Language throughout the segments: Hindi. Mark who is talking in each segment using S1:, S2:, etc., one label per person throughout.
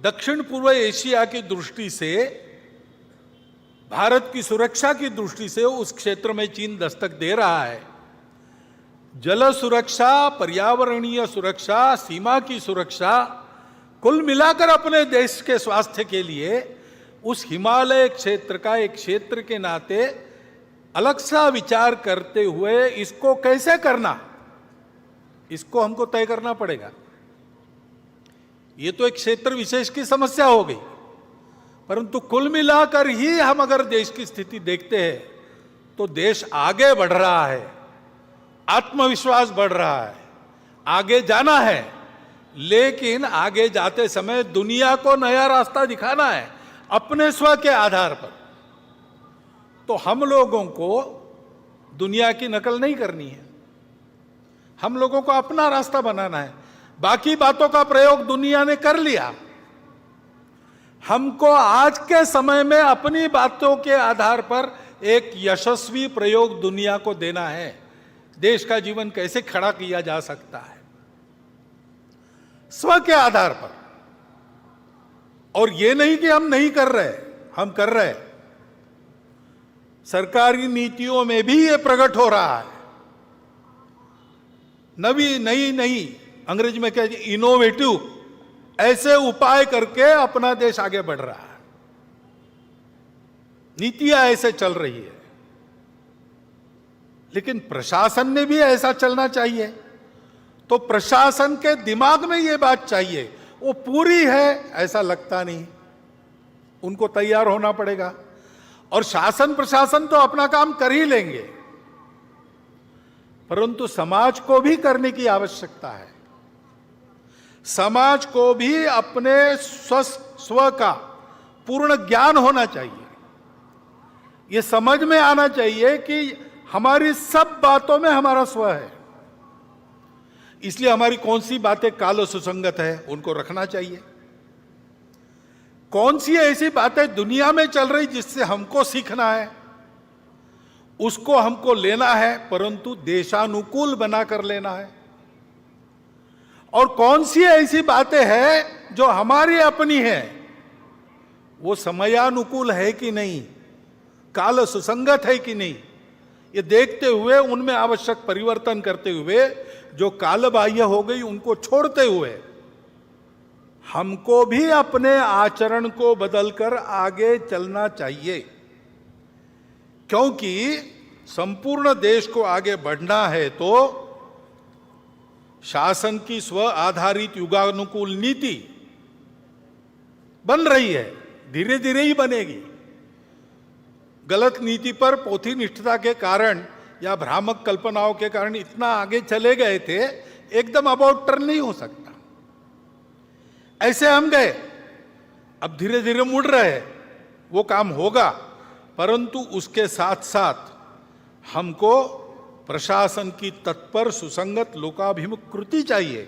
S1: दक्षिण पूर्व एशिया की दृष्टि से, भारत की सुरक्षा की दृष्टि से उस क्षेत्र में चीन दस्तक दे रहा है। जल सुरक्षा, पर्यावरणीय सुरक्षा, सीमा की सुरक्षा, कुल मिलाकर अपने देश के स्वास्थ्य के लिए उस हिमालय क्षेत्र का एक क्षेत्र के नाते अलग सा विचार करते हुए इसको कैसे करना, इसको हमको तय करना पड़ेगा। ये तो एक क्षेत्र विशेष की समस्या हो गई, परंतु कुल मिलाकर ही हम अगर देश की स्थिति देखते हैं तो देश आगे बढ़ रहा है, आत्मविश्वास बढ़ रहा है, आगे जाना है, लेकिन आगे जाते समय दुनिया को नया रास्ता दिखाना है अपने स्व के आधार पर। तो हम लोगों को दुनिया की नकल नहीं करनी है, हम लोगों को अपना रास्ता बनाना है। बाकी बातों का प्रयोग दुनिया ने कर लिया, हमको आज के समय में अपनी बातों के आधार पर एक यशस्वी प्रयोग दुनिया को देना है। देश का जीवन कैसे खड़ा किया जा सकता है स्व के आधार पर, और ये नहीं कि हम नहीं कर रहे, हम कर रहे। सरकारी नीतियों में भी ये प्रकट हो रहा है। नई अंग्रेजी में क्या, इनोवेटिव ऐसे उपाय करके अपना देश आगे बढ़ रहा है, नीतियां ऐसे चल रही है। लेकिन प्रशासन ने भी ऐसा चलना चाहिए। तो प्रशासन के दिमाग में ये बात चाहिए, वो पूरी है ऐसा लगता नहीं, उनको तैयार होना पड़ेगा। और शासन प्रशासन तो अपना काम कर ही लेंगे, परंतु समाज को भी करने की आवश्यकता है। समाज को भी अपने स्व का पूर्ण ज्ञान होना चाहिए। ये समझ में आना चाहिए कि हमारी सब बातों में हमारा स्व है, इसलिए हमारी कौन सी बातें काल सुसंगत है उनको रखना चाहिए। कौन सी ऐसी बातें दुनिया में चल रही जिससे हमको सीखना है, उसको हमको लेना है, परंतु देशानुकूल बनाकर लेना है। और कौन सी ऐसी बातें हैं जो हमारी अपनी है, वो समयानुकूल है कि नहीं, काल सुसंगत है कि नहीं, ये देखते हुए उनमें आवश्यक परिवर्तन करते हुए, जो कालबाह्य हो गई उनको छोड़ते हुए हमको भी अपने आचरण को बदलकर आगे चलना चाहिए। क्योंकि संपूर्ण देश को आगे बढ़ना है तो शासन की स्व आधारित युगानुकूल नीति बन रही है, धीरे धीरे ही बनेगी। गलत नीति पर पोथी निष्ठता के कारण या भ्रामक कल्पनाओं के कारण इतना आगे चले गए थे, एकदम अबाउट टर्न नहीं हो सकता। ऐसे हम गए, अब धीरे धीरे मुड़ रहे, वो काम होगा, परंतु उसके साथ साथ हमको प्रशासन की तत्पर सुसंगत लोकाभिमुख कृति चाहिए।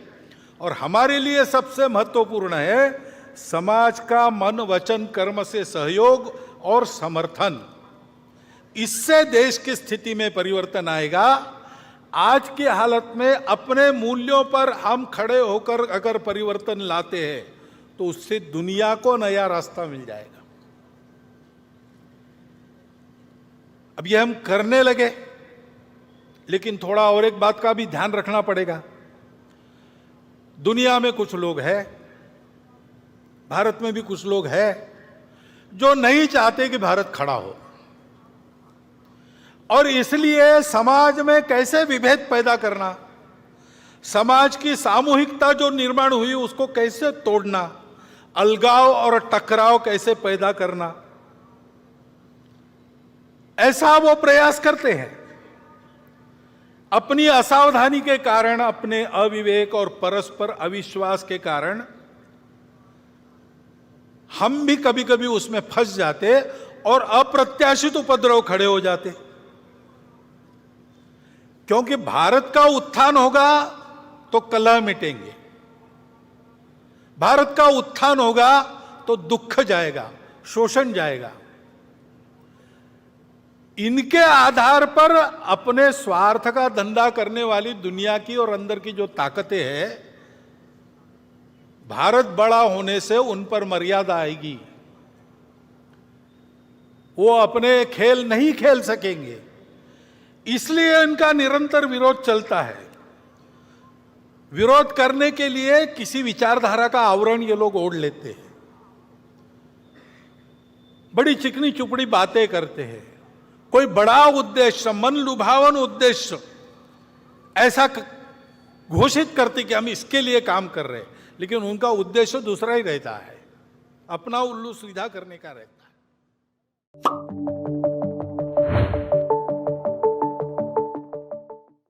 S1: और हमारे लिए सबसे महत्वपूर्ण है समाज का मन वचन कर्म से सहयोग और समर्थन। इससे देश की स्थिति में परिवर्तन आएगा। आज की हालत में अपने मूल्यों पर हम खड़े होकर अगर परिवर्तन लाते हैं तो उससे दुनिया को नया रास्ता मिल जाएगा। अब ये हम करने लगे, लेकिन थोड़ा और एक बात का भी ध्यान रखना पड़ेगा। दुनिया में कुछ लोग हैं, भारत में भी कुछ लोग हैं जो नहीं चाहते कि भारत खड़ा हो, और इसलिए समाज में कैसे विभेद पैदा करना, समाज की सामूहिकता जो निर्माण हुई उसको कैसे तोड़ना, अलगाव और टकराव कैसे पैदा करना, ऐसा वो प्रयास करते हैं। अपनी असावधानी के कारण, अपने अविवेक और परस्पर अविश्वास के कारण हम भी कभी कभी उसमें फंस जाते और अप्रत्याशित उपद्रव खड़े हो जाते। क्योंकि भारत का उत्थान होगा तो कलह मिटेंगे, भारत का उत्थान होगा तो दुख जाएगा, शोषण जाएगा। इनके आधार पर अपने स्वार्थ का धंधा करने वाली दुनिया की और अंदर की जो ताकतें हैं भारत बड़ा होने से उन पर मर्यादा आएगी, वो अपने खेल नहीं खेल सकेंगे, इसलिए इनका निरंतर विरोध चलता है। विरोध करने के लिए किसी विचारधारा का आवरण ये लोग ओढ़ लेते हैं, बड़ी चिकनी चुपड़ी बातें करते हैं, कोई बड़ा उद्देश्य, मन लुभावन उद्देश्य ऐसा घोषित करते कि हम इसके लिए काम कर रहे हैं, लेकिन उनका उद्देश्य दूसरा ही रहता है, अपना उल्लू सीधा करने का रहता है।